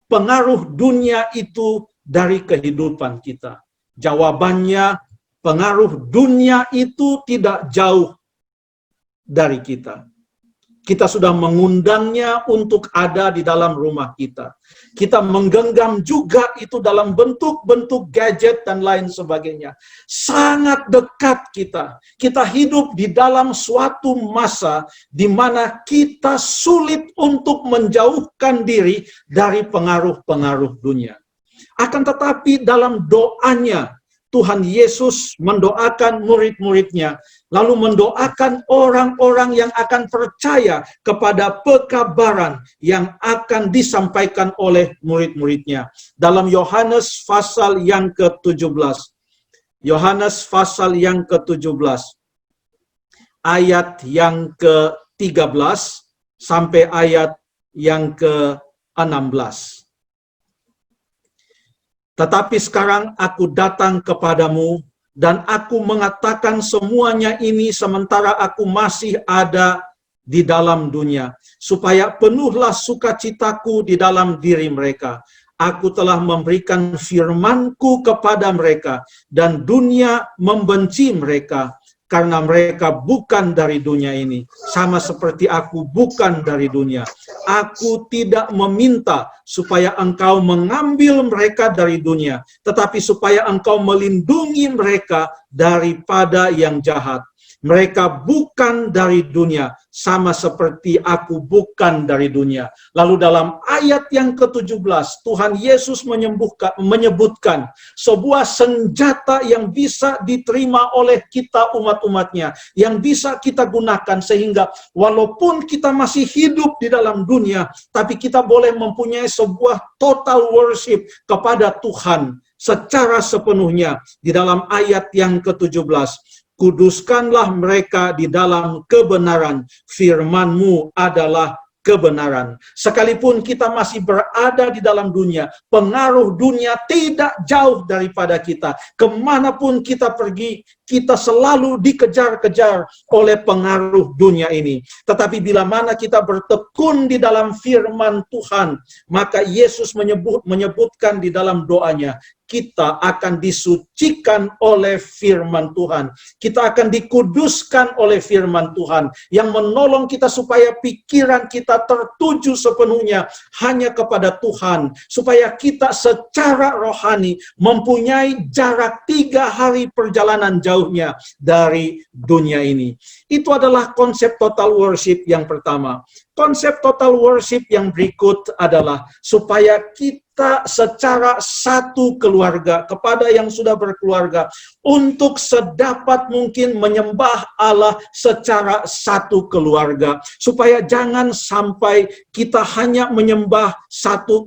pengaruh dunia itu dari kehidupan kita? Jawabannya, pengaruh dunia itu tidak jauh dari kita. Kita sudah mengundangnya untuk ada di dalam rumah kita. Kita menggenggam juga itu dalam bentuk-bentuk gadget dan lain sebagainya. Sangat dekat kita. Kita hidup di dalam suatu masa di mana kita sulit untuk menjauhkan diri dari pengaruh-pengaruh dunia. Akan tetapi dalam doanya, Tuhan Yesus mendoakan murid-muridnya, lalu mendoakan orang-orang yang akan percaya kepada pekabaran yang akan disampaikan oleh murid-muridnya. Dalam Yohanes pasal yang ke-17, Yohanes pasal yang ke-17, ayat yang ke-13 sampai ayat yang ke-16. Tetapi sekarang aku datang kepadamu, dan aku mengatakan semuanya ini sementara aku masih ada di dalam dunia, supaya penuhlah sukacitaku di dalam diri mereka. Aku telah memberikan firman-Ku kepada mereka, dan dunia membenci mereka, karena mereka bukan dari dunia ini, sama seperti aku bukan dari dunia. Aku tidak meminta supaya engkau mengambil mereka dari dunia, tetapi supaya engkau melindungi mereka daripada yang jahat. Mereka bukan dari dunia, sama seperti aku bukan dari dunia. Lalu dalam ayat yang ke-17, Tuhan Yesus menyebutkan sebuah senjata yang bisa diterima oleh kita umat-umatnya, yang bisa kita gunakan sehingga walaupun kita masih hidup di dalam dunia, tapi kita boleh mempunyai sebuah total worship kepada Tuhan secara sepenuhnya. Di dalam ayat yang ke-17, kuduskanlah mereka di dalam kebenaran, firman-Mu adalah kebenaran. Sekalipun kita masih berada di dalam dunia, pengaruh dunia tidak jauh daripada kita. Kemanapun kita pergi, kita selalu dikejar-kejar oleh pengaruh dunia ini. Tetapi bila mana kita bertekun di dalam firman Tuhan, maka Yesus menyebutkan di dalam doanya, kita akan disucikan oleh firman Tuhan. Kita akan dikuduskan oleh firman Tuhan yang menolong kita supaya pikiran kita tertuju sepenuhnya hanya kepada Tuhan. Supaya kita secara rohani mempunyai jarak 3 hari perjalanan jauhnya dari dunia ini. Itu adalah konsep total worship yang pertama. Konsep total worship yang berikut adalah supaya kita secara satu keluarga, kepada yang sudah berkeluarga, untuk sedapat mungkin menyembah Allah secara satu keluarga. Supaya jangan sampai kita hanya menyembah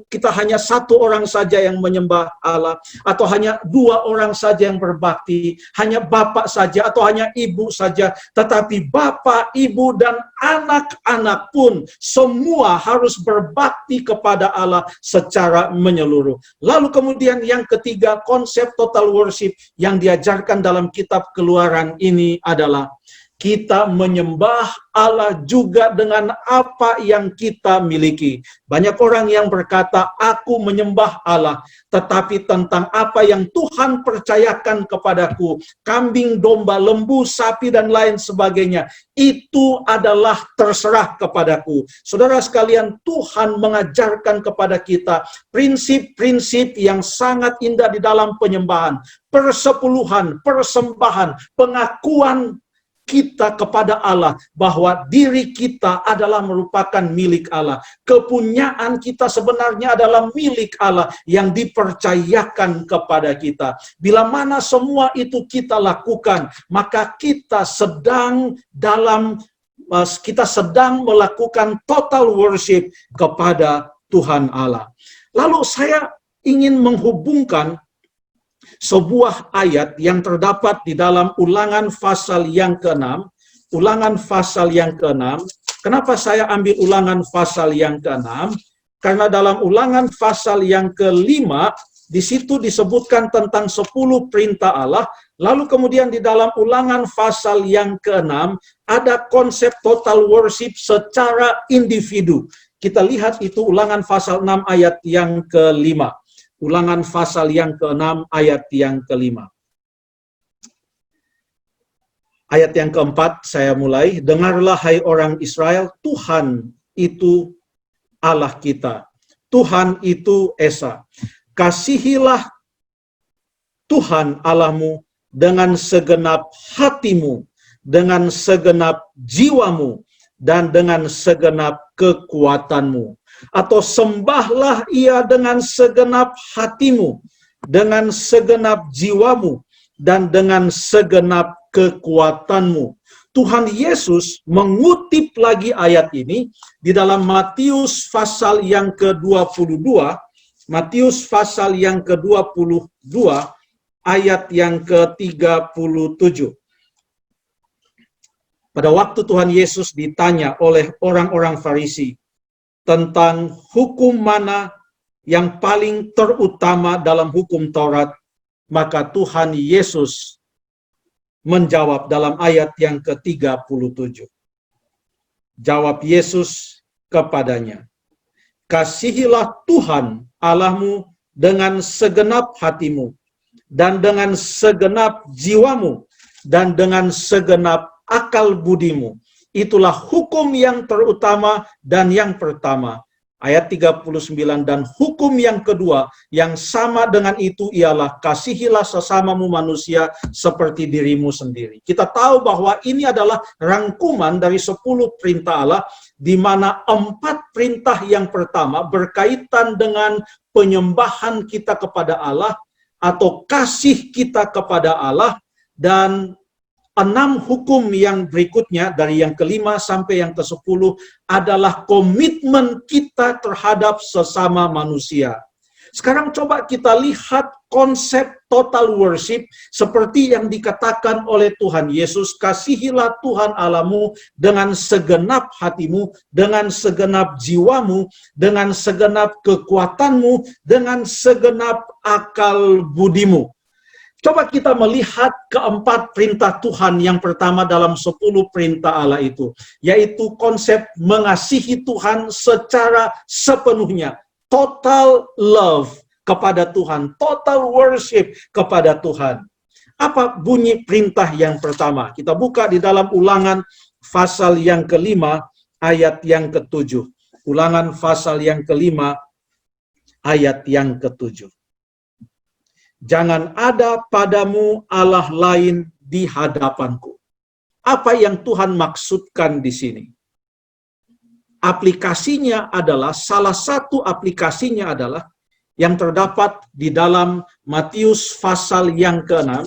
kita hanya satu orang saja yang menyembah Allah, atau hanya 2 orang saja yang berbakti, hanya bapak saja atau hanya ibu saja, tetapi bapak, ibu, dan anak-anak pun semua harus berbakti kepada Allah secara menyeluruh. Lalu kemudian yang ketiga, konsep total worship yang diajarkan dalam kitab Keluaran ini adalah kita menyembah Allah juga dengan apa yang kita miliki. Banyak orang yang berkata, aku menyembah Allah, tetapi tentang apa yang Tuhan percayakan kepadaku, kambing, domba, lembu, sapi, dan lain sebagainya, itu adalah terserah kepadaku. Saudara sekalian, Tuhan mengajarkan kepada kita prinsip-prinsip yang sangat indah di dalam penyembahan, persepuluhan, persembahan, pengakuan kita kepada Allah, bahwa diri kita adalah merupakan milik Allah. Kepunyaan kita sebenarnya adalah milik Allah yang dipercayakan kepada kita. Bila mana semua itu kita lakukan, maka kita sedang melakukan total worship kepada Tuhan Allah. Lalu saya ingin menghubungkan sebuah ayat yang terdapat di dalam Ulangan pasal yang ke-6. Ulangan pasal yang ke-6. Kenapa saya ambil Ulangan pasal yang ke-6? Karena dalam Ulangan pasal yang ke-5, di situ disebutkan tentang 10 perintah Allah. Lalu kemudian di dalam Ulangan pasal yang ke-6, ada konsep total worship secara individu. Kita lihat itu Ulangan pasal 6 ayat yang ke-5. Ulangan pasal yang ke-6 ayat yang ke-5. Ayat yang ke-4 saya mulai. Dengarlah hai orang Israel, Tuhan itu Allah kita. Tuhan itu Esa. Kasihilah Tuhan Allahmu dengan segenap hatimu, dengan segenap jiwamu, dan dengan segenap kekuatanmu. Atau sembahlah Ia dengan segenap hatimu, dengan segenap jiwamu, dan dengan segenap kekuatanmu. Tuhan Yesus mengutip lagi ayat ini di dalam Matius pasal yang ke-22, Matius pasal yang ke-22, ayat yang ke-37. Pada waktu Tuhan Yesus ditanya oleh orang-orang Farisi tentang hukum mana yang paling terutama dalam hukum Taurat, maka Tuhan Yesus menjawab dalam ayat yang ke-37. Jawab Yesus kepadanya, kasihilah Tuhan Allahmu dengan segenap hatimu, dan dengan segenap jiwamu, dan dengan segenap akal budimu. Itulah hukum yang terutama dan yang pertama. Ayat 39, dan hukum yang kedua yang sama dengan itu ialah kasihilah sesamamu manusia seperti dirimu sendiri. Kita tahu bahwa ini adalah rangkuman dari 10 perintah Allah, di mana 4 perintah yang pertama berkaitan dengan penyembahan kita kepada Allah atau kasih kita kepada Allah, dan 6 hukum yang berikutnya dari yang ke-5 sampai yang ke-10 adalah komitmen kita terhadap sesama manusia. Sekarang coba kita lihat konsep total worship seperti yang dikatakan oleh Tuhan Yesus, kasihilah Tuhan Allahmu dengan segenap hatimu, dengan segenap jiwamu, dengan segenap kekuatanmu, dengan segenap akal budimu. Coba kita melihat keempat perintah Tuhan yang pertama dalam 10 perintah Allah itu, yaitu konsep mengasihi Tuhan secara sepenuhnya, total love kepada Tuhan, total worship kepada Tuhan. Apa bunyi perintah yang pertama? Kita buka di dalam Ulangan pasal yang ke-5 ayat yang ke-7. Ulangan pasal yang ke-5 ayat yang ke-7. Jangan ada padamu Allah lain di hadapanku. Apa yang Tuhan maksudkan di sini? Aplikasinya adalah, salah satu aplikasinya adalah yang terdapat di dalam Matius pasal yang ke-6.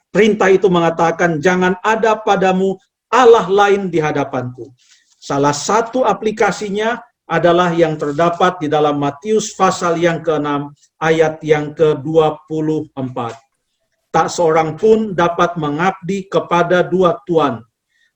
Perintah itu mengatakan, jangan ada padamu Allah lain di hadapanku. Salah satu aplikasinya adalah yang terdapat di dalam Matius pasal yang ke-6 ayat yang ke-24. Tak seorang pun dapat mengabdi kepada 2 tuan,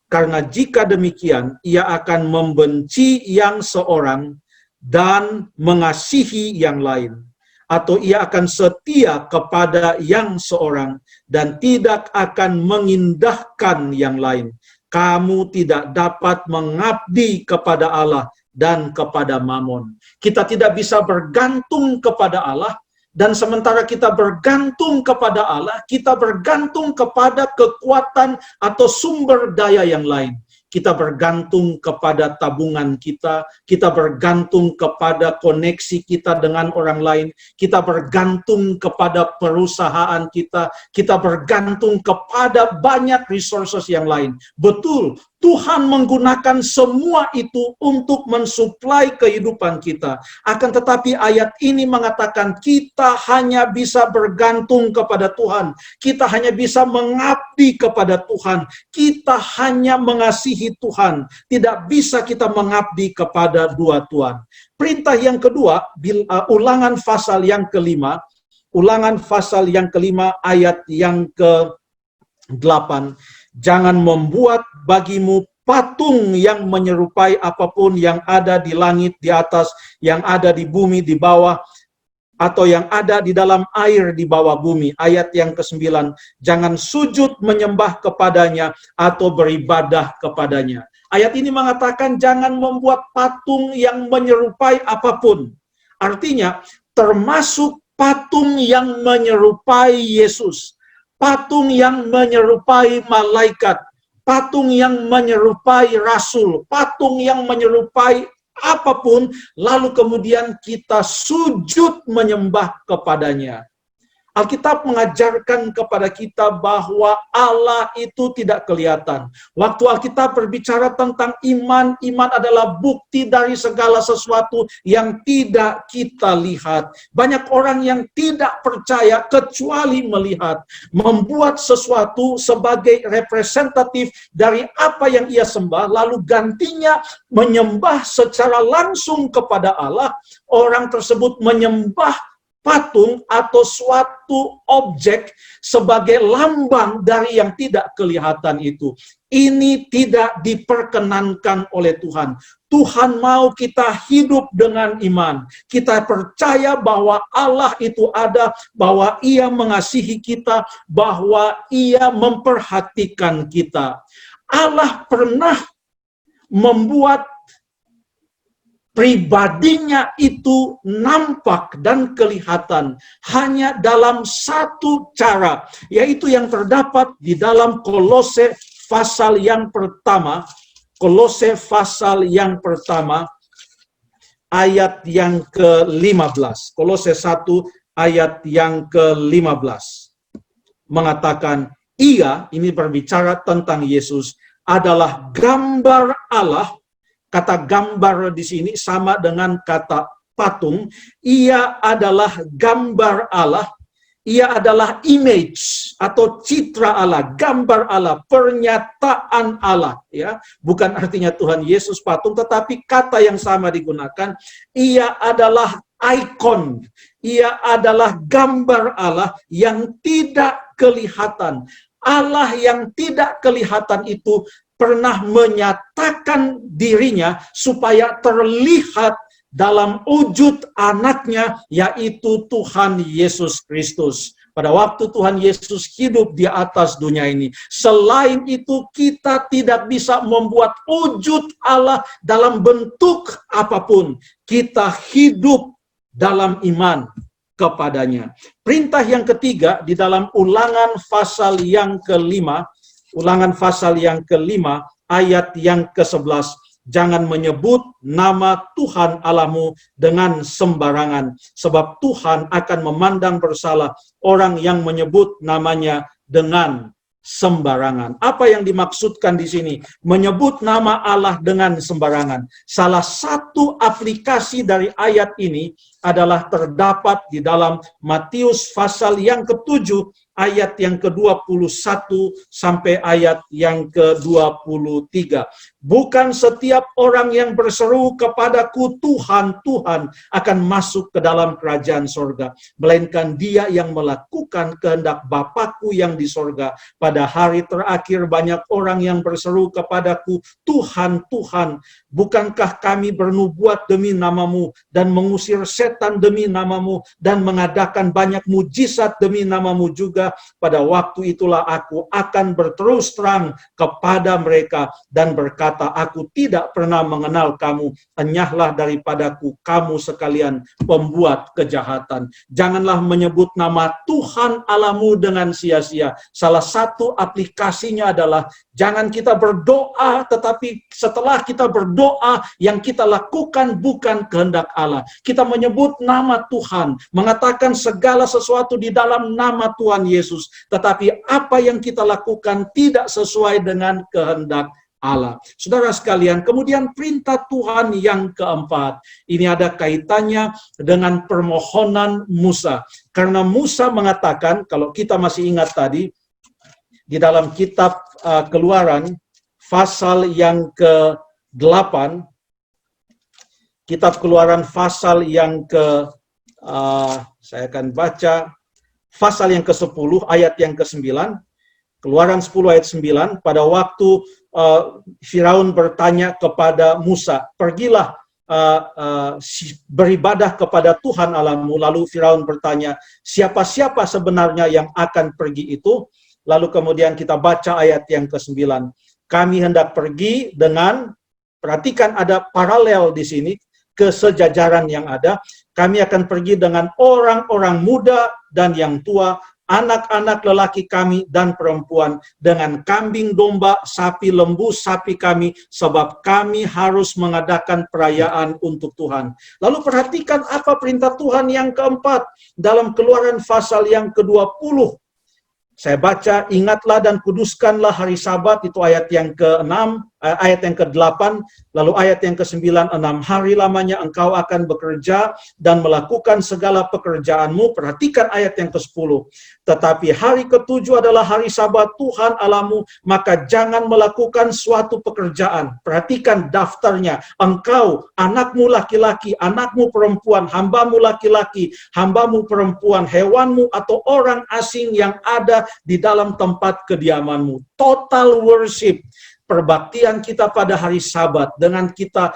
karena jika demikian ia akan membenci yang seorang dan mengasihi yang lain, atau ia akan setia kepada yang seorang dan tidak akan mengindahkan yang lain. Kamu tidak dapat mengabdi kepada Allah dan kepada Mamon. Kita tidak bisa bergantung kepada Allah, dan sementara kita bergantung kepada Allah, kita bergantung kepada kekuatan atau sumber daya yang lain. kita bergantung kepada tabungan kita bergantung kepada koneksi kita dengan orang lain, kita bergantung kepada perusahaan kita bergantung kepada banyak resources yang lain. Betul, Tuhan menggunakan semua itu untuk mensuplai kehidupan kita. Akan tetapi ayat ini mengatakan kita hanya bisa bergantung kepada Tuhan. Kita hanya bisa mengabdi kepada Tuhan. Kita hanya mengasihi Tuhan. Tidak bisa kita mengabdi kepada dua tuan. Perintah yang kedua, Ulangan pasal yang kelima. Ulangan pasal yang kelima ayat yang ke-8. Jangan membuat bagimu patung yang menyerupai apapun yang ada di langit di atas, yang ada di bumi di bawah, atau yang ada di dalam air di bawah bumi. Ayat yang ke-9, jangan sujud menyembah kepadanya atau beribadah kepadanya. Ayat ini mengatakan jangan membuat patung yang menyerupai apapun. Artinya, termasuk patung yang menyerupai Yesus, patung yang menyerupai malaikat, patung yang menyerupai rasul, patung yang menyerupai apapun, lalu kemudian kita sujud menyembah kepadanya. Alkitab mengajarkan kepada kita bahwa Allah itu tidak kelihatan. Waktu Alkitab berbicara tentang iman, iman adalah bukti dari segala sesuatu yang tidak kita lihat. Banyak orang yang tidak percaya kecuali melihat, membuat sesuatu sebagai representatif dari apa yang ia sembah, lalu gantinya menyembah secara langsung kepada Allah. Orang tersebut menyembah patung atau suatu objek sebagai lambang dari yang tidak kelihatan itu. Ini tidak diperkenankan oleh Tuhan. Tuhan mau kita hidup dengan iman. Kita percaya bahwa Allah itu ada, bahwa Ia mengasihi kita, bahwa Ia memperhatikan kita. Allah pernah membuat pribadinya itu nampak dan kelihatan hanya dalam satu cara, yaitu yang terdapat di dalam Kolose pasal yang pertama. Kolose pasal yang pertama ayat yang ke-15. Kolose 1 ayat yang ke-15 mengatakan, Ia, ini berbicara tentang Yesus, adalah gambar Allah. Kata gambar di sini sama dengan kata patung. Ia adalah gambar Allah. Ia adalah image atau citra Allah, gambar Allah, pernyataan Allah. Ya, bukan artinya Tuhan Yesus patung, tetapi kata yang sama digunakan. Ia adalah ikon. Ia adalah gambar Allah yang tidak kelihatan. Allah yang tidak kelihatan itu pernah menyatakan dirinya supaya terlihat dalam wujud anaknya, yaitu Tuhan Yesus Kristus. Pada waktu Tuhan Yesus hidup di atas dunia ini. Selain itu, kita tidak bisa membuat wujud Allah dalam bentuk apapun. Kita hidup dalam iman kepadanya. Perintah yang ketiga di dalam Ulangan pasal yang kelima, Ulangan pasal yang kelima, ayat yang ke-11. Jangan menyebut nama Tuhan Allahmu dengan sembarangan, sebab Tuhan akan memandang bersalah orang yang menyebut namanya dengan sembarangan. Apa yang dimaksudkan di sini? Menyebut nama Allah dengan sembarangan. Salah satu aplikasi dari ayat ini adalah terdapat di dalam Matius pasal yang ke-7, ayat yang ke-21 sampai ayat yang ke-23. Bukan setiap orang yang berseru kepadaku Tuhan, Tuhan akan masuk ke dalam kerajaan sorga, melainkan dia yang melakukan kehendak Bapakku yang di sorga. Pada hari terakhir banyak orang yang berseru kepadaku, Tuhan, Tuhan, bukankah kami bernubuat demi namamu dan mengusir setan setan demi namamu dan mengadakan banyak mujizat demi namamu juga, pada waktu itulah aku akan berterus terang kepada mereka dan berkata, aku tidak pernah mengenal kamu, enyahlah daripadaku kamu sekalian pembuat kejahatan. Janganlah menyebut nama Tuhan Allahmu dengan sia-sia. Salah satu aplikasinya adalah jangan kita berdoa, tetapi setelah kita berdoa, yang kita lakukan bukan kehendak Allah. Kita menyebut nama Tuhan, mengatakan segala sesuatu di dalam nama Tuhan Yesus, tetapi apa yang kita lakukan tidak sesuai dengan kehendak Allah. Saudara sekalian, kemudian perintah Tuhan yang keempat, ini ada kaitannya dengan permohonan Musa. Karena Musa mengatakan, kalau kita masih ingat tadi, di dalam kitab Keluaran, pasal yang ke-8, kitab Keluaran pasal yang saya akan baca, pasal yang ke-10, ayat yang ke-9, Keluaran 10 ayat 9, pada waktu Firaun bertanya kepada Musa, pergilah beribadah kepada Tuhan Allahmu. Lalu Firaun bertanya, siapa-siapa sebenarnya yang akan pergi itu? Lalu kemudian kita baca ayat yang ke-9. Kami hendak pergi dengan, perhatikan ada paralel di sini, kesejajaran yang ada. Kami akan pergi dengan orang-orang muda dan yang tua, anak-anak lelaki kami dan perempuan, dengan kambing domba, sapi lembu, sapi kami, sebab kami harus mengadakan perayaan untuk Tuhan. Lalu perhatikan apa perintah Tuhan yang keempat dalam Keluaran pasal yang ke-20. Saya baca, ingatlah dan kuduskanlah hari Sabat, itu ayat yang ke-6, ayat yang ke-8, lalu ayat yang ke-9, 6 hari lamanya engkau akan bekerja dan melakukan segala pekerjaanmu. Perhatikan ayat yang ke-10. Tetapi hari ke-7 adalah hari Sabat Tuhan Allahmu, maka jangan melakukan suatu pekerjaan. Perhatikan daftarnya. Engkau, anakmu laki-laki, anakmu perempuan, hambamu laki-laki, hambamu perempuan, hewanmu atau orang asing yang ada di dalam tempat kediamanmu. Total worship. Perbaktian kita pada hari Sabat dengan kita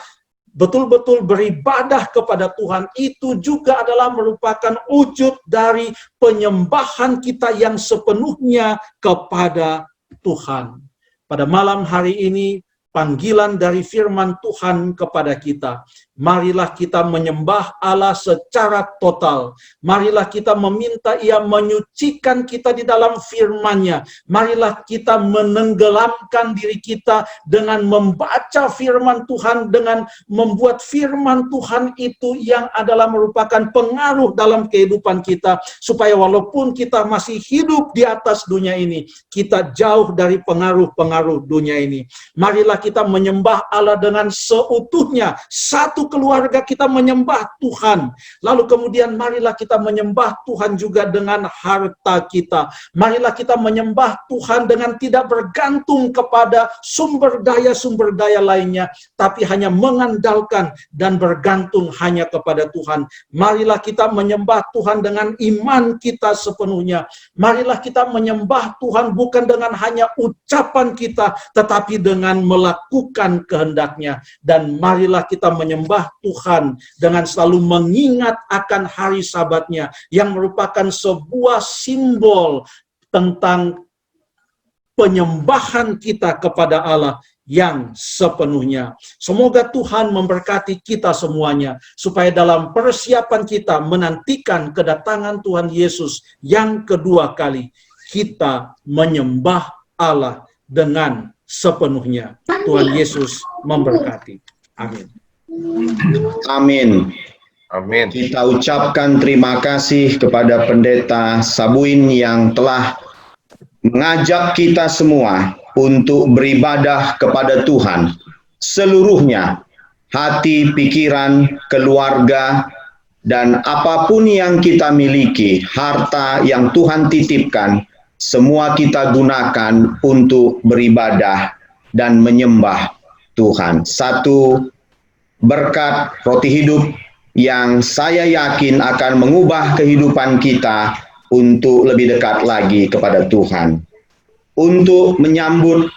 betul-betul beribadah kepada Tuhan, itu juga adalah merupakan wujud dari penyembahan kita yang sepenuhnya kepada Tuhan. Pada malam hari ini, panggilan dari firman Tuhan kepada kita. Marilah kita menyembah Allah secara total. Marilah kita meminta Ia menyucikan kita di dalam firman-Nya. Marilah kita menenggelamkan diri kita dengan membaca firman Tuhan, dengan membuat firman Tuhan itu yang adalah merupakan pengaruh dalam kehidupan kita, supaya walaupun kita masih hidup di atas dunia ini, kita jauh dari pengaruh-pengaruh dunia ini. Marilah kita menyembah Allah dengan seutuhnya. Satu keluarga kita menyembah Tuhan. Lalu kemudian marilah kita menyembah Tuhan juga dengan harta kita. Marilah kita menyembah Tuhan dengan tidak bergantung kepada sumber daya lainnya, tapi hanya mengandalkan dan bergantung hanya kepada Tuhan. Marilah kita menyembah Tuhan dengan iman kita sepenuhnya. Marilah kita menyembah Tuhan bukan dengan hanya ucapan kita, tetapi dengan melakukan kehendak-Nya. Dan marilah kita menyembah Tuhan dengan selalu mengingat akan hari Sabat-Nya, yang merupakan sebuah simbol tentang penyembahan kita kepada Allah yang sepenuhnya. Semoga Tuhan memberkati kita semuanya, supaya dalam persiapan kita menantikan kedatangan Tuhan Yesus yang kedua kali, kita menyembah Allah dengan sepenuhnya. Tuhan Yesus memberkati. Amin. Amin. Amin. Kita ucapkan terima kasih kepada Pendeta Sabuin yang telah mengajak kita semua untuk beribadah kepada Tuhan seluruhnya, hati, pikiran, keluarga, dan apapun yang kita miliki, harta yang Tuhan titipkan, semua kita gunakan untuk beribadah dan menyembah Tuhan. Satu berkat roti hidup yang saya yakin akan mengubah kehidupan kita untuk lebih dekat lagi kepada Tuhan. Untuk menyambut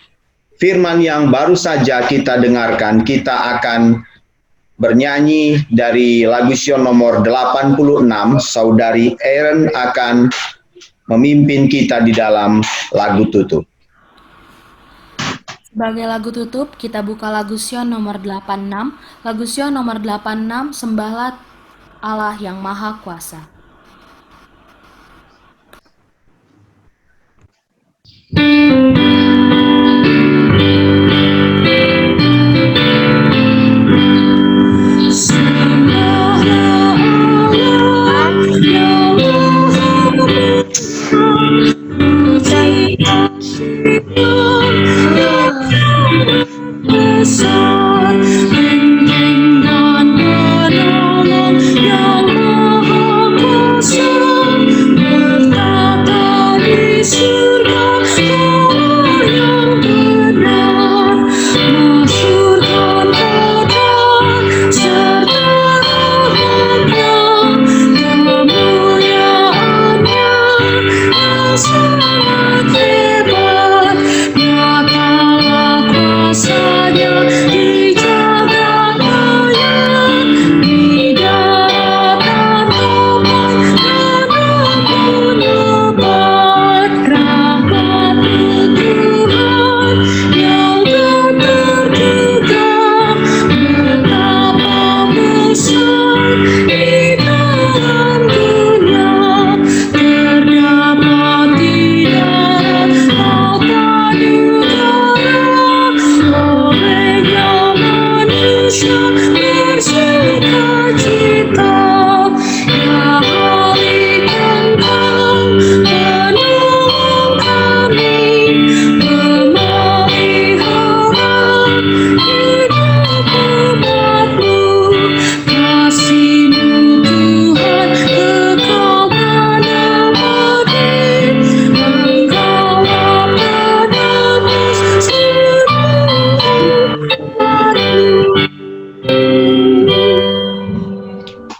firman yang baru saja kita dengarkan, kita akan bernyanyi dari lagu Sion nomor 86, Saudari Aaron akan memimpin kita di dalam lagu tutup. Sebagai lagu tutup, kita buka lagu Sion nomor 86. Lagu Sion nomor 86, Sembahlah Allah yang Maha Kuasa.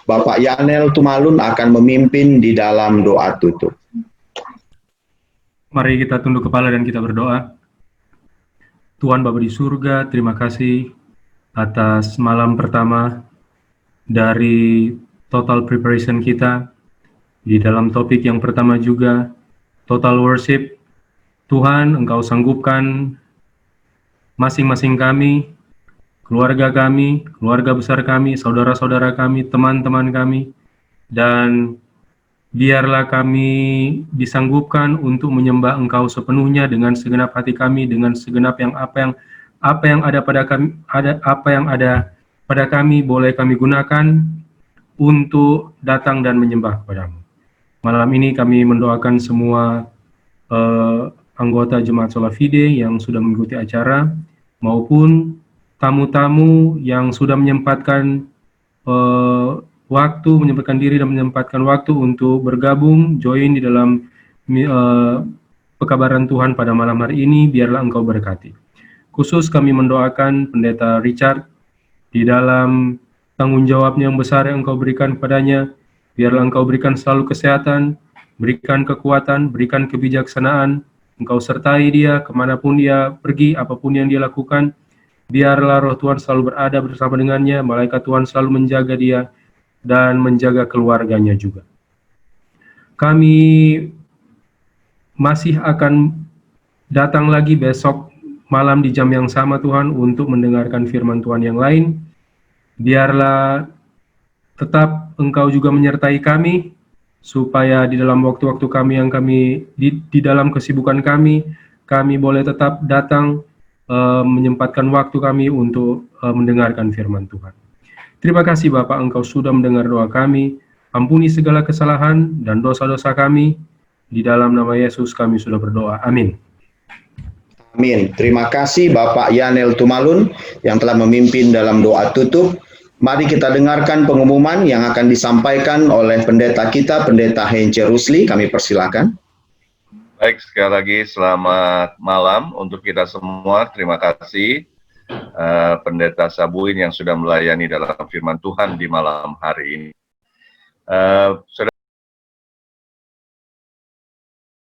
Bapak Yanel Tumalun akan memimpin di dalam doa tutup. Mari kita tunduk kepala dan kita berdoa. Tuhan Bapa di surga, terima kasih atas malam pertama dari total preparation kita. Di dalam topik yang pertama juga, total worship. Tuhan, Engkau sanggupkan masing-masing kami, keluarga besar kami, saudara-saudara kami, teman-teman kami, dan biarlah kami disanggupkan untuk menyembah Engkau sepenuhnya dengan segenap hati kami, dengan segenap apa yang ada pada kami boleh kami gunakan untuk datang dan menyembah kepadamu. Malam ini kami mendoakan semua anggota Jemaat Sola Fide yang sudah mengikuti acara maupun tamu-tamu yang sudah menyempatkan menyempatkan diri dan menyempatkan waktu untuk bergabung, join di dalam pekabaran Tuhan pada malam hari ini, biarlah Engkau berkati. Khusus kami mendoakan Pendeta Richard di dalam tanggung jawabnya yang besar yang Engkau berikan kepadanya, biarlah Engkau berikan selalu kesehatan, berikan kekuatan, berikan kebijaksanaan, Engkau sertai dia kemanapun dia pergi, apapun yang dia lakukan. Biarlah roh Tuhan selalu berada bersama dengannya, malaikat Tuhan selalu menjaga dia, dan menjaga keluarganya juga. Kami masih akan datang lagi besok malam di jam yang sama Tuhan untuk mendengarkan firman Tuhan yang lain. Biarlah tetap Engkau juga menyertai kami, supaya di dalam waktu-waktu kami yang di dalam kesibukan kami boleh tetap datang menyempatkan waktu kami untuk mendengarkan firman Tuhan. Terima kasih Bapak, Engkau sudah mendengar doa kami. Ampuni segala kesalahan dan dosa-dosa kami. Di dalam nama Yesus kami sudah berdoa. Amin. Amin. Terima kasih Bapak Yanel Tumalun yang telah memimpin dalam doa tutup. Mari kita dengarkan pengumuman yang akan disampaikan oleh pendeta kita, Pendeta Hence Rusli. Kami persilakan. Baik, sekali lagi selamat malam untuk kita semua. Terima kasih Pendeta Sabuin yang sudah melayani dalam firman Tuhan di malam hari ini. Saudara